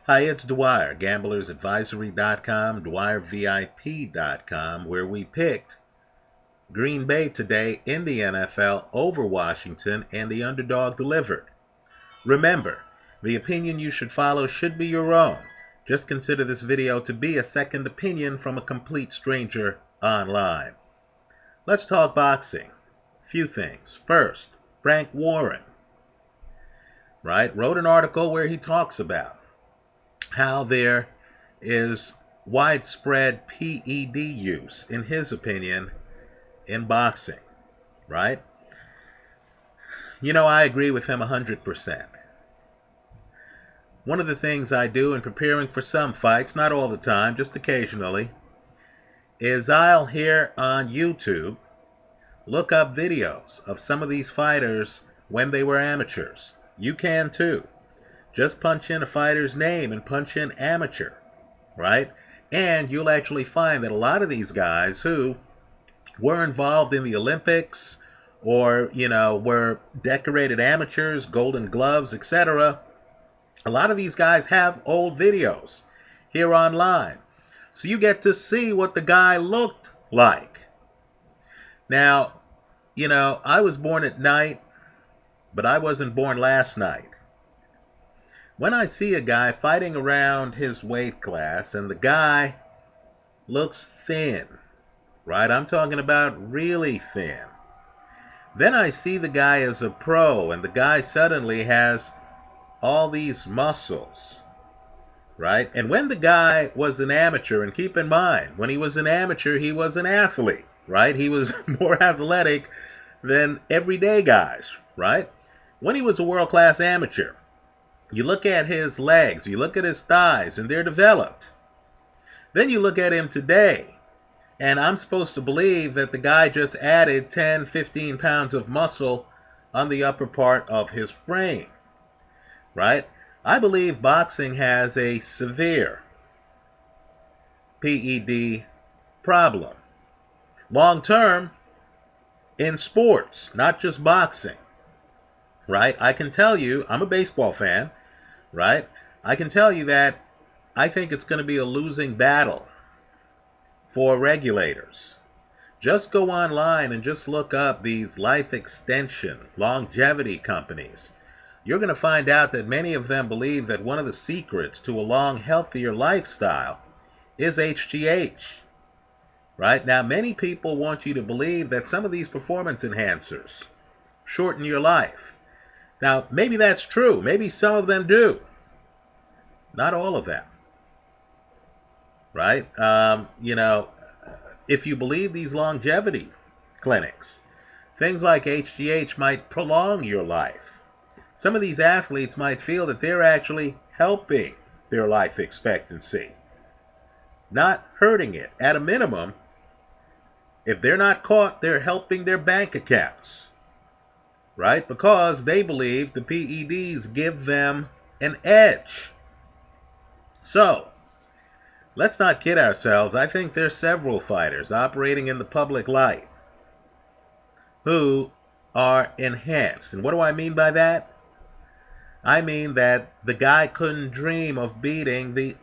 Hi, it's Dwyer, gamblersadvisory.com, dwyervip.com, where we picked Green Bay today in the NFL over Washington, and the underdog delivered. Remember, the opinion you should follow should be your own. Just consider this video to be a second opinion from a complete stranger online. Let's talk boxing. Few things. First, Frank Warren, wrote an article where he talks about how there is widespread PED use, in his opinion, in boxing, right? You know, I agree with him 100%. One of the things I do in preparing for some fights, not all the time, just occasionally, is I'll here on YouTube look up videos of some of these fighters when they were amateurs. You can too. Just punch in a fighter's name and punch in amateur, right? And you'll actually find that a lot of these guys who were involved in the Olympics or, were decorated amateurs, golden gloves, etc., a lot of these guys have old videos here online. So you get to see what the guy looked like. Now, I was born at night, but I wasn't born last night. When I see a guy fighting around his weight class and the guy looks thin, right? I'm talking about really thin. Then I see the guy as a pro and the guy suddenly has all these muscles, right? And when the guy was an amateur, and keep in mind, when he was an amateur, he was an athlete, right? He was more athletic than everyday guys, right? When he was a world-class amateur, you look at his legs, you look at his thighs, and they're developed. Then you look at him today, and I'm supposed to believe that the guy just added 10, 15 pounds of muscle on the upper part of his frame, right? I believe boxing has a severe PED problem. Long term, in sports, not just boxing, right? I can tell you, I'm a baseball fan, right? I can tell you that I think it's going to be a losing battle for regulators. Just go online and just look up these life extension, longevity companies. You're going to find out that many of them believe that one of the secrets to a long, healthier lifestyle is HGH. Right? Now, many people want you to believe that some of these performance enhancers shorten your life. Now, maybe that's true. Maybe some of them do. Not all of them. Right? If you believe these longevity clinics, things like HGH might prolong your life. Some of these athletes might feel that they're actually helping their life expectancy, not hurting it. At a minimum, if they're not caught, they're helping their bank accounts, right? Because they believe the PEDs give them an edge. So, let's not kid ourselves. I think there's several fighters operating in the public light who are enhanced. And what do I mean by that? I mean that the guy couldn't dream of beating the,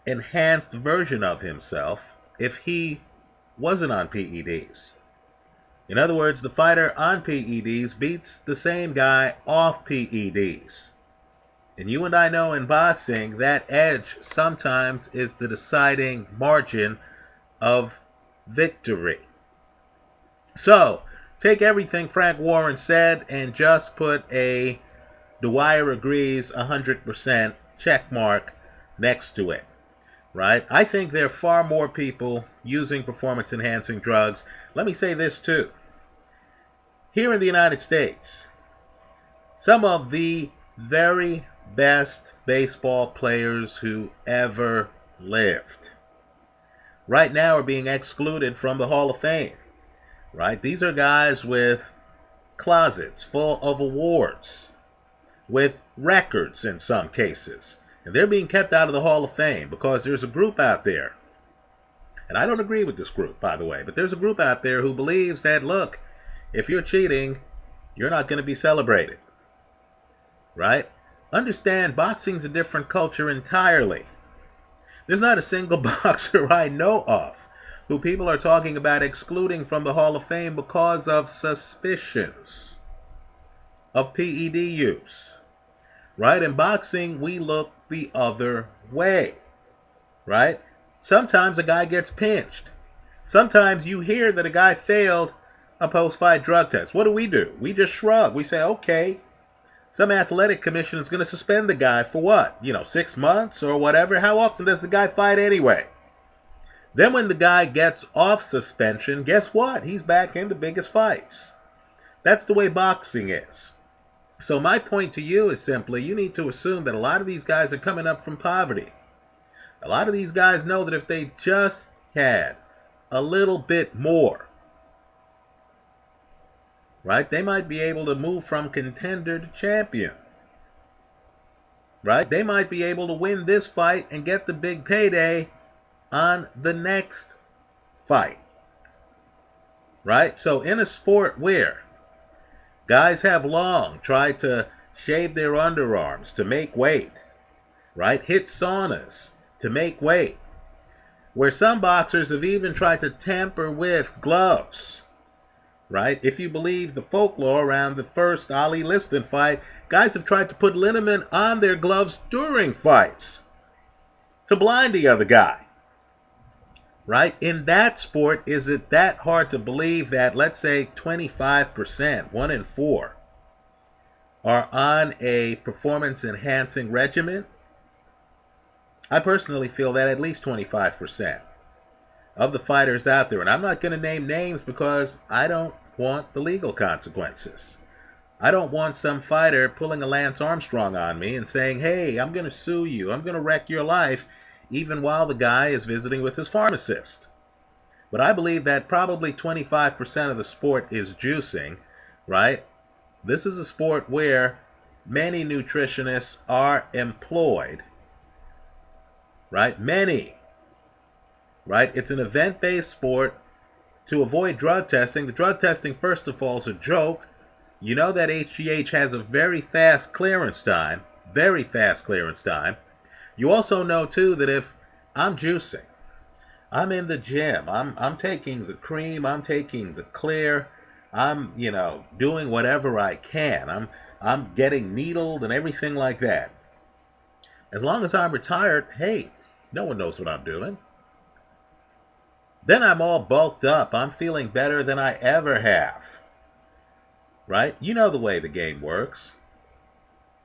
enhanced version of himself if he wasn't on PEDs. In other words, the fighter on PEDs beats the same guy off PEDs. And you and I know in boxing that edge sometimes is the deciding margin of victory. So, take everything Frank Warren said and just put a Dwyer agrees 100% check mark next to it. Right? I think there are far more people using performance-enhancing drugs. Let me say this too. Here in the United States, some of the very best baseball players who ever lived right now are being excluded from the Hall of Fame. Right? These are guys with closets full of awards, with records in some cases. And they're being kept out of the Hall of Fame because there's a group out there, and I don't agree with this group, by the way, but there's a group out there who believes that, look, if you're cheating, you're not going to be celebrated, right? Understand, boxing's a different culture entirely. There's not a single boxer I know of who people are talking about excluding from the Hall of Fame because of suspicions of PED use. Right? In boxing, we look the other way. Right? Sometimes a guy gets pinched. Sometimes you hear that a guy failed a post-fight drug test. What do? We just shrug. We say, okay, some athletic commission is going to suspend the guy for what? 6 months or whatever. How often does the guy fight anyway? Then when the guy gets off suspension, guess what? He's back in the biggest fights. That's the way boxing is. So my point to you is simply, you need to assume that a lot of these guys are coming up from poverty. A lot of these guys know that if they just had a little bit more, right, they might be able to move from contender to champion. Right? They might be able to win this fight and get the big payday on the next fight. Right? So in a sport where guys have long tried to shave their underarms to make weight, right? Hit saunas to make weight, where some boxers have even tried to tamper with gloves. Right? If you believe the folklore around the first Ali Liston fight, guys have tried to put liniment on their gloves during fights to blind the other guy. Right? In that sport, is it that hard to believe that, let's say, 25%, 1 in 4, are on a performance-enhancing regimen? I personally feel that at least 25% of the fighters out there, and I'm not going to name names because I don't want the legal consequences. I don't want some fighter pulling a Lance Armstrong on me and saying, hey, I'm going to sue you, I'm going to wreck your life, even while the guy is visiting with his pharmacist. But I believe that probably 25% of the sport is juicing, right? This is a sport where many nutritionists are employed, right? Many. Right? It's an event-based sport. To avoid drug testing, the drug testing, first of all, is a joke. You know that HGH has a very fast clearance time. Very fast clearance time. You also know, too, that if I'm juicing, I'm in the gym, I'm taking the cream, I'm taking the clear, I'm, doing whatever I can. I'm getting needled and everything like that. As long as I'm retired, hey, no one knows what I'm doing. Then I'm all bulked up. I'm feeling better than I ever have. Right? You know the way the game works.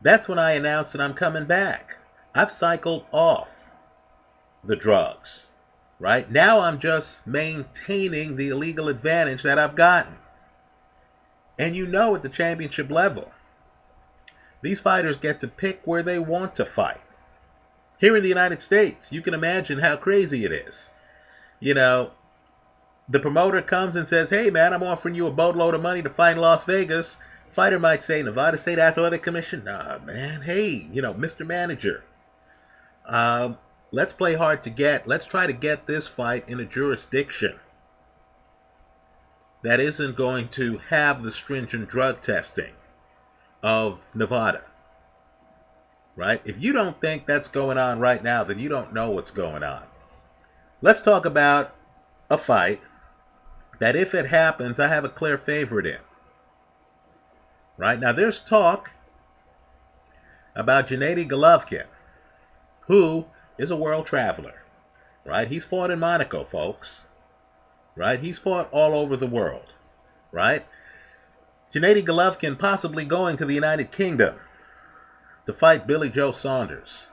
That's when I announce that I'm coming back. I've cycled off the drugs. Right? Now I'm just maintaining the illegal advantage that I've gotten. And at the championship level, these fighters get to pick where they want to fight. Here in the United States, you can imagine how crazy it is. The promoter comes and says, hey, man, I'm offering you a boatload of money to fight in Las Vegas. Fighter might say, Nevada State Athletic Commission? Nah, man. Hey, Mr. Manager, let's play hard to get. Let's try to get this fight in a jurisdiction that isn't going to have the stringent drug testing of Nevada. Right? If you don't think that's going on right now, then you don't know what's going on. Let's talk about a fight that, if it happens, I have a clear favorite in. Right? Now, there's talk about Gennady Golovkin, who is a world traveler. Right? He's fought in Monaco, folks. Right? He's fought all over the world. Right? Gennady Golovkin possibly going to the United Kingdom to fight Billy Joe Saunders.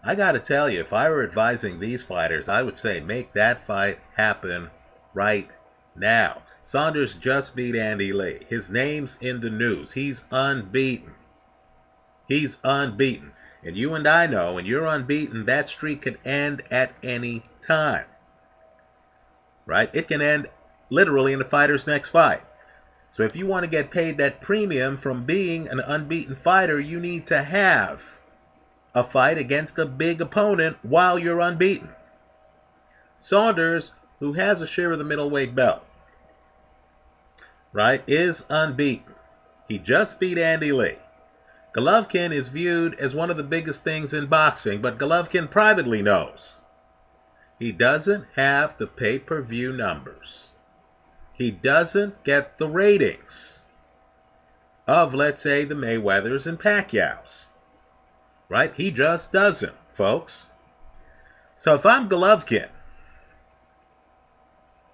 I got to tell you, if I were advising these fighters, I would say make that fight happen right now. Saunders just beat Andy Lee. His name's in the news. He's unbeaten. He's unbeaten. And you and I know, when you're unbeaten, that streak can end at any time. Right? It can end literally in the fighter's next fight. So if you want to get paid that premium from being an unbeaten fighter, you need to have a fight against a big opponent while you're unbeaten. Saunders, who has a share of the middleweight belt, right, is unbeaten. He just beat Andy Lee. Golovkin is viewed as one of the biggest things in boxing, but Golovkin privately knows he doesn't have the pay-per-view numbers. He doesn't get the ratings of, let's say, the Mayweathers and Pacquiaos. Right? He just doesn't, folks. So if I'm Golovkin,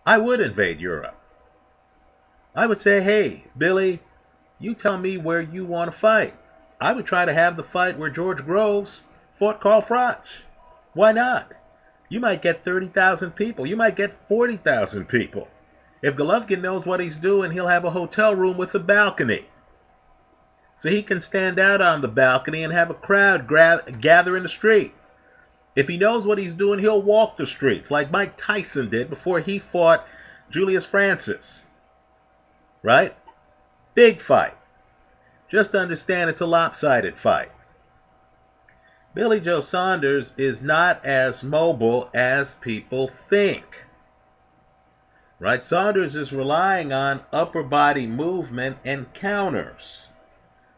I would invade Europe. I would say, hey, Billy, you tell me where you want to fight. I would try to have the fight where George Groves fought Carl Froch. Why not? You might get 30,000 people. You might get 40,000 people. If Golovkin knows what he's doing, he'll have a hotel room with a balcony. So he can stand out on the balcony and have a crowd gather in the street. If he knows what he's doing, he'll walk the streets like Mike Tyson did before he fought Julius Francis. Right? Big fight. Just understand it's a lopsided fight. Billy Joe Saunders is not as mobile as people think. Right? Saunders is relying on upper body movement and counters.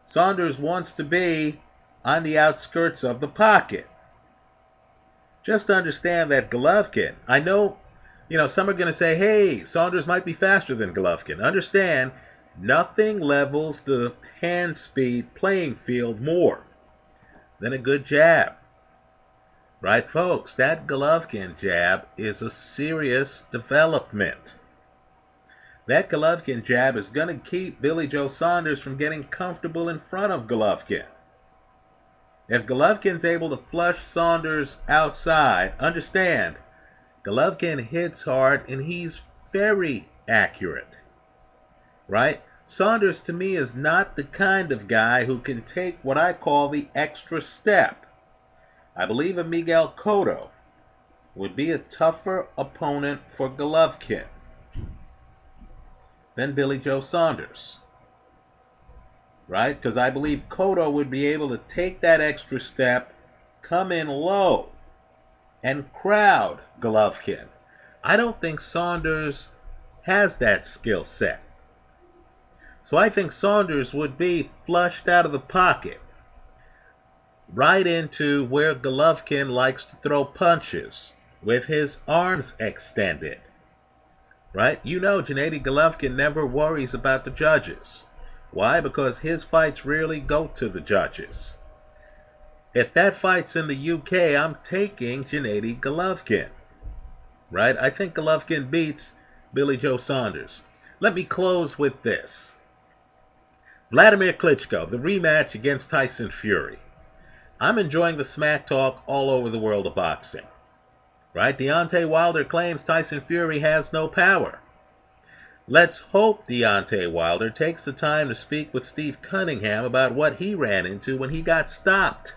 Saunders wants to be on the outskirts of the pocket. Just understand that Golovkin, I know, some are going to say, hey, Saunders might be faster than Golovkin. Understand, nothing levels the hand speed playing field more than a good jab. Right, folks? That Golovkin jab is a serious development. That Golovkin jab is going to keep Billy Joe Saunders from getting comfortable in front of Golovkin. If Golovkin's able to flush Saunders outside, understand, Golovkin hits hard and he's very accurate. Right? Saunders, to me, is not the kind of guy who can take what I call the extra step. I believe a Miguel Cotto would be a tougher opponent for Golovkin than Billy Joe Saunders. Right? Because I believe Cotto would be able to take that extra step, come in low, and crowd Golovkin. I don't think Saunders has that skill set. So I think Saunders would be flushed out of the pocket, right into where Golovkin likes to throw punches, with his arms extended. Right? Gennady Golovkin never worries about the judges. Why? Because his fights rarely go to the judges. If that fight's in the UK, I'm taking Gennady Golovkin. Right? I think Golovkin beats Billy Joe Saunders. Let me close with this. Vladimir Klitschko, the rematch against Tyson Fury. I'm enjoying the smack talk all over the world of boxing. Right? Deontay Wilder claims Tyson Fury has no power. Let's hope Deontay Wilder takes the time to speak with Steve Cunningham about what he ran into when he got stopped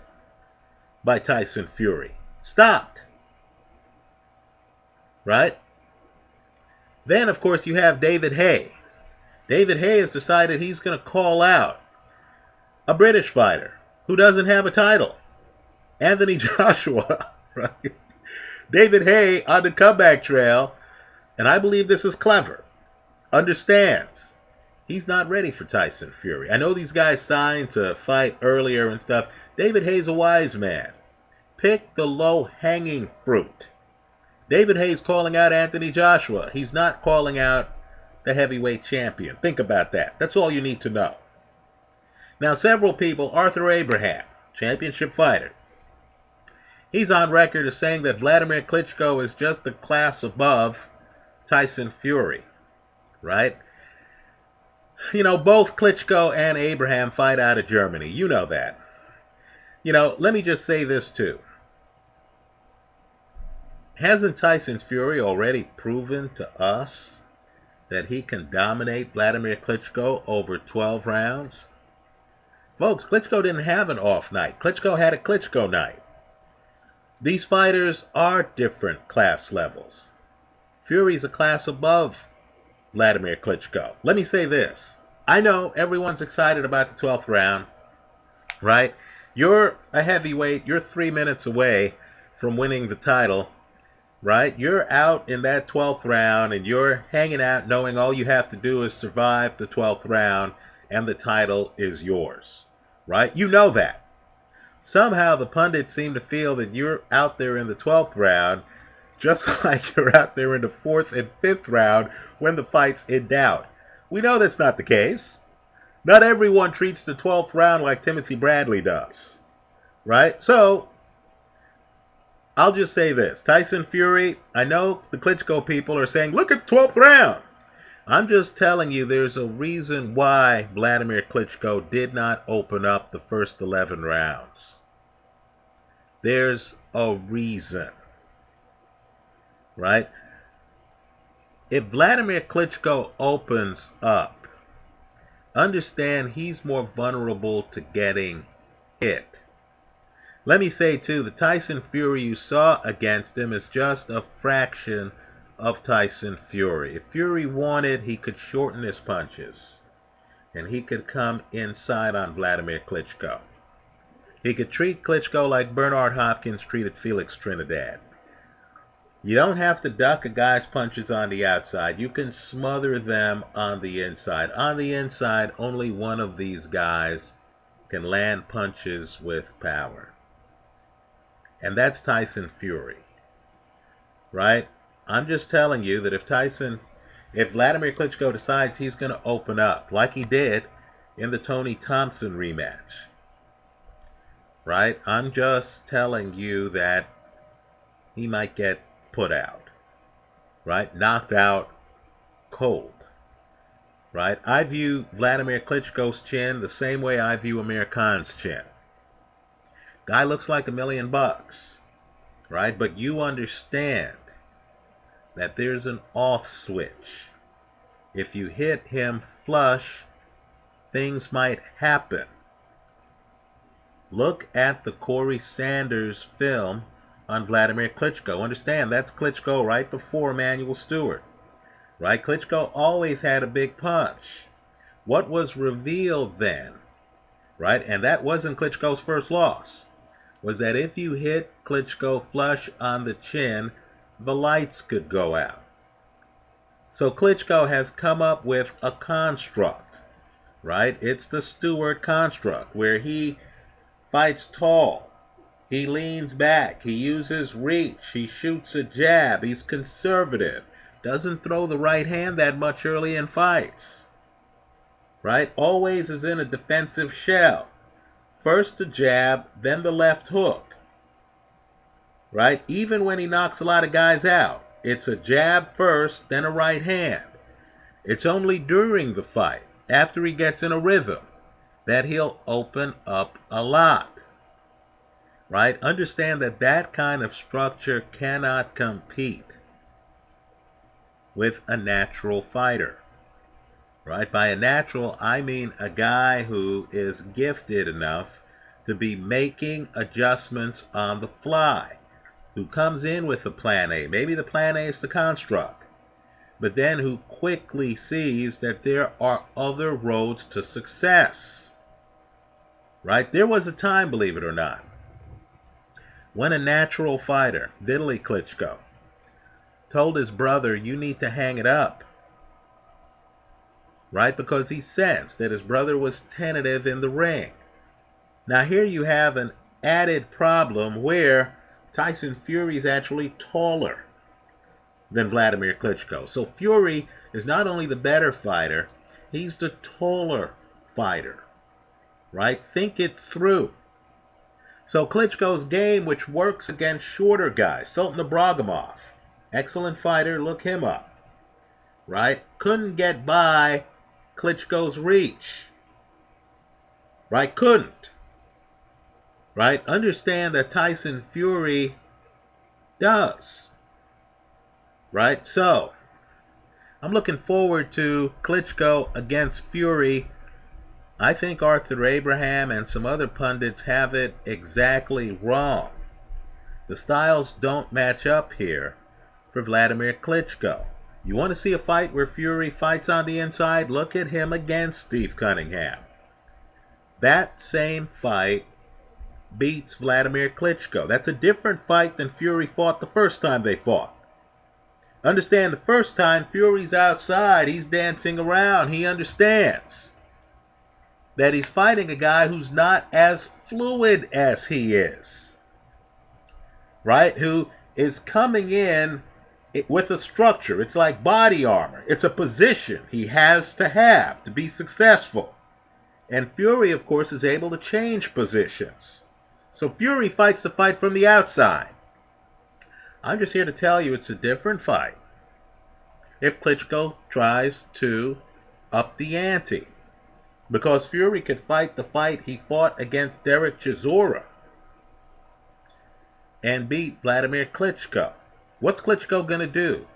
by Tyson Fury. Stopped. Right? Then, of course, you have David Haye. David Haye has decided he's going to call out a British fighter who doesn't have a title. Anthony Joshua. Right? David Haye on the comeback trail, and I believe this is clever, understands he's not ready for Tyson Fury. I know these guys signed to fight earlier and stuff. David Haye's a wise man. Pick the low-hanging fruit. David Haye's calling out Anthony Joshua. He's not calling out the heavyweight champion. Think about that. That's all you need to know. Now, several people, Arthur Abraham, championship fighter, he's on record as saying that Vladimir Klitschko is just the class above Tyson Fury. Right? Both Klitschko and Abraham fight out of Germany. You know that. Let me just say this too. Hasn't Tyson Fury already proven to us that he can dominate Vladimir Klitschko over 12 rounds? Folks, Klitschko didn't have an off night. Klitschko had a Klitschko night. These fighters are different class levels. Fury's a class above Vladimir Klitschko. Let me say this. I know everyone's excited about the 12th round, right? You're a heavyweight. You're 3 minutes away from winning the title, right? You're out in that 12th round, and you're hanging out knowing all you have to do is survive the 12th round, and the title is yours. right? You know that. Somehow the pundits seem to feel that you're out there in the 12th round just like you're out there in the 4th and 5th round when the fight's in doubt. We know that's not the case. Not everyone treats the 12th round like Timothy Bradley does, right? So, I'll just say this. Tyson Fury, I know the Klitschko people are saying, look at the 12th round. I'm just telling you there's a reason why Vladimir Klitschko did not open up the first 11 rounds. There's a reason, right? If Vladimir Klitschko opens up, understand he's more vulnerable to getting hit. Let me say, too, the Tyson Fury you saw against him is just a fraction of Tyson Fury. If Fury wanted, he could shorten his punches, and he could come inside on Vladimir Klitschko. He could treat Klitschko like Bernard Hopkins treated Felix Trinidad. You don't have to duck a guy's punches on the outside. You can smother them on the inside. On the inside, only one of these guys can land punches with power. And that's Tyson Fury, right? I'm just telling you that if Vladimir Klitschko decides he's going to open up, like he did in the Tony Thompson rematch, right? I'm just telling you that he might get put out, right? Knocked out cold, right? I view Vladimir Klitschko's chin the same way I view Amir Khan's chin. Guy looks like $1 million, right? But you understand that there's an off switch. If you hit him flush, things might happen. Look at the Corey Sanders film on Vladimir Klitschko. Understand, that's Klitschko right before Emanuel Stewart, right? Klitschko always had a big punch. What was revealed then, right, and that wasn't Klitschko's first loss, was that if you hit Klitschko flush on the chin, the lights could go out. So Klitschko has come up with a construct, right? It's the Stewart construct, where he fights tall, he leans back, he uses reach, he shoots a jab, he's conservative, doesn't throw the right hand that much early in fights, right? Always is in a defensive shell. First the jab, then the left hook, right? Even when he knocks a lot of guys out, it's a jab first, then a right hand. It's only during the fight, after he gets in a rhythm, that he'll open up a lot, right? Understand that that kind of structure cannot compete with a natural fighter, right? By a natural, I mean a guy who is gifted enough to be making adjustments on the fly, who comes in with a plan A. Maybe the plan A is the construct, but then who quickly sees that there are other roads to success, right? There was a time, believe it or not, when a natural fighter, Vitaly Klitschko, told his brother, you need to hang it up, right? Because he sensed that his brother was tentative in the ring. Now here you have an added problem where Tyson Fury is actually taller than Vladimir Klitschko. So Fury is not only the better fighter, he's the taller fighter, right? Think it through. So Klitschko's game, which works against shorter guys, Sultan Ibragimov, excellent fighter, look him up, right? Couldn't get by Klitschko's reach, right? Couldn't. Right? Understand that Tyson Fury does. Right? So, I'm looking forward to Klitschko against Fury. I think Arthur Abraham and some other pundits have it exactly wrong. The styles don't match up here for Vladimir Klitschko. You want to see a fight where Fury fights on the inside? Look at him against Steve Cunningham. That same fight beats Vladimir Klitschko. That's a different fight than Fury fought the first time they fought. Understand, the first time Fury's outside, he's dancing around, he understands. that he's fighting a guy who's not as fluid as he is, right? Who is coming in with a structure. It's like body armor. It's a position he has to be successful. And Fury, of course, is able to change positions. So Fury fights the fight from the outside. I'm just here to tell you it's a different fight if Klitschko tries to up the ante. Because Fury could fight the fight he fought against Derek Chisora and beat Vladimir Klitschko. What's Klitschko going to do?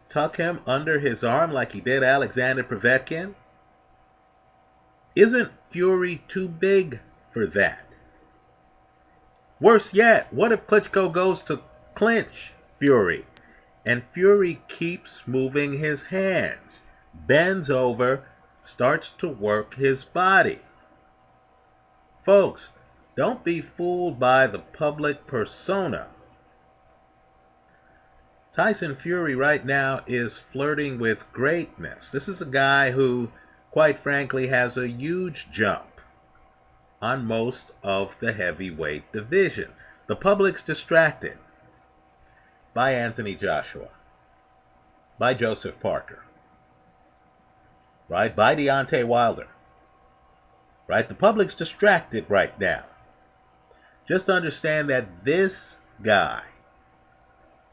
Tuck him under his arm like he did Alexander Povetkin? Isn't Fury too big for that? Worse yet, what if Klitschko goes to clinch Fury and Fury keeps moving his hands, bends over, starts to work his body? Folks, don't be fooled by the public persona. Tyson Fury right now is flirting with greatness. This is a guy who, quite frankly, has a huge jump on most of the heavyweight division. The public's distracted by Anthony Joshua, by Joseph Parker, right? By Deontay Wilder, right? The public's distracted right now. Just understand that this guy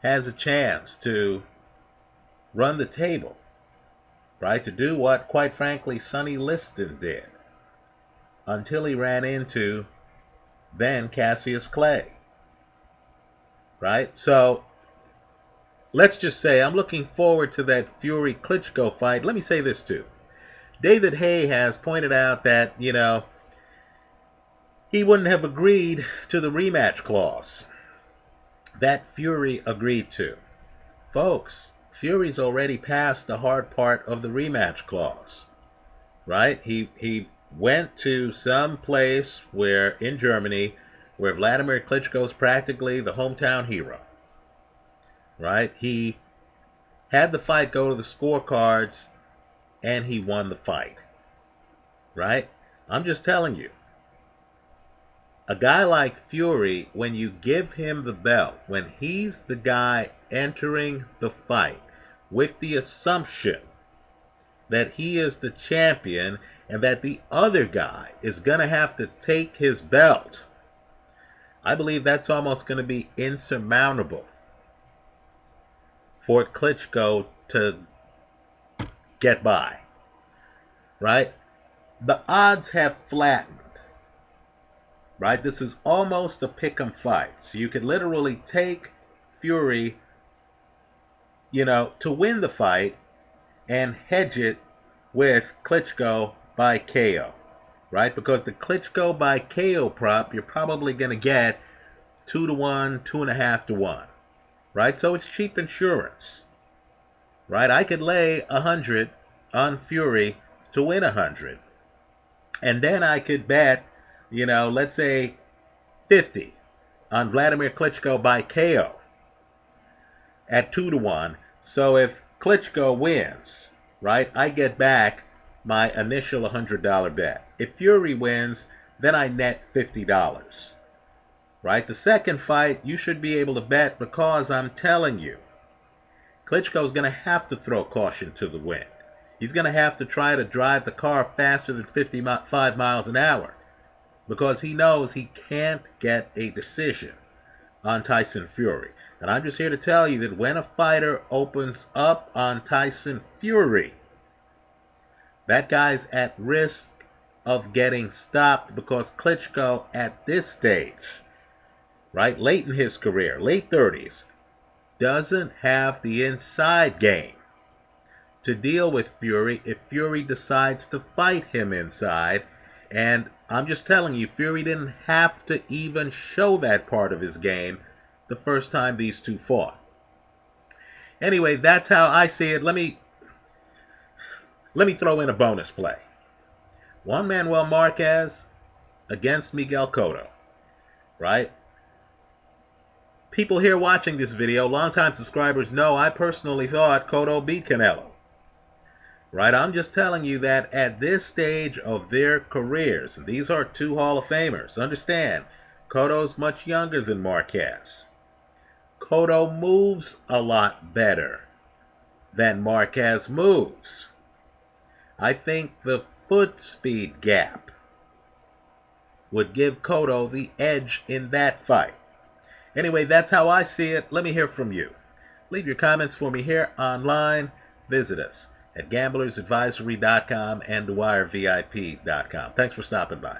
has a chance to run the table, right? To do what, quite frankly, Sonny Liston did until he ran into then Cassius Clay, right? So let's just say I'm looking forward to that Fury-Klitschko fight. Let me say this too. David Haye has pointed out that, he wouldn't have agreed to the rematch clause that Fury agreed to. Folks, Fury's already passed the hard part of the rematch clause, right? He went to some place in Germany where Vladimir Klitschko is practically the hometown hero, right? He had the fight go to the scorecards and he won the fight, right? I'm just telling you, a guy like Fury, when you give him the belt, when he's the guy entering the fight with the assumption that he is the champion and that the other guy is going to have to take his belt, I believe that's almost going to be insurmountable for Klitschko to get by, right? The odds have flattened. Right? This is almost a pick'em fight. So you could literally take Fury, to win the fight and hedge it with Klitschko by KO. Right? Because the Klitschko by KO prop, you're probably going to get 2-1, 2.5-1. Right? So it's cheap insurance. Right? I could lay 100 on Fury to win 100. And then I could bet, let's say 50 on Vladimir Klitschko by KO at 2-1. So if Klitschko wins, right, I get back my initial $100 bet. If Fury wins, then I net $50. Right? The second fight, you should be able to bet because I'm telling you, Klitschko's going to have to throw caution to the wind. He's going to have to try to drive the car faster than 55 miles an hour, because he knows he can't get a decision on Tyson Fury. And I'm just here to tell you that when a fighter opens up on Tyson Fury, that guy's at risk of getting stopped, because Klitschko at this stage, right, late in his career, late 30s, doesn't have the inside game to deal with Fury if Fury decides to fight him inside. And I'm just telling you, Fury didn't have to even show that part of his game the first time these two fought. Anyway, that's how I see it. Let me throw in a bonus play. Juan Manuel Marquez against Miguel Cotto, right? People here watching this video, longtime subscribers, know I personally thought Cotto beat Canelo. right? I'm just telling you that at this stage of their careers, and these are two Hall of Famers, understand, Cotto's much younger than Marquez. Cotto moves a lot better than Marquez moves. I think the foot speed gap would give Cotto the edge in that fight. Anyway, that's how I see it. Let me hear from you. Leave your comments for me here online. Visit us at gamblersadvisory.com and dwyervip.com. Thanks for stopping by.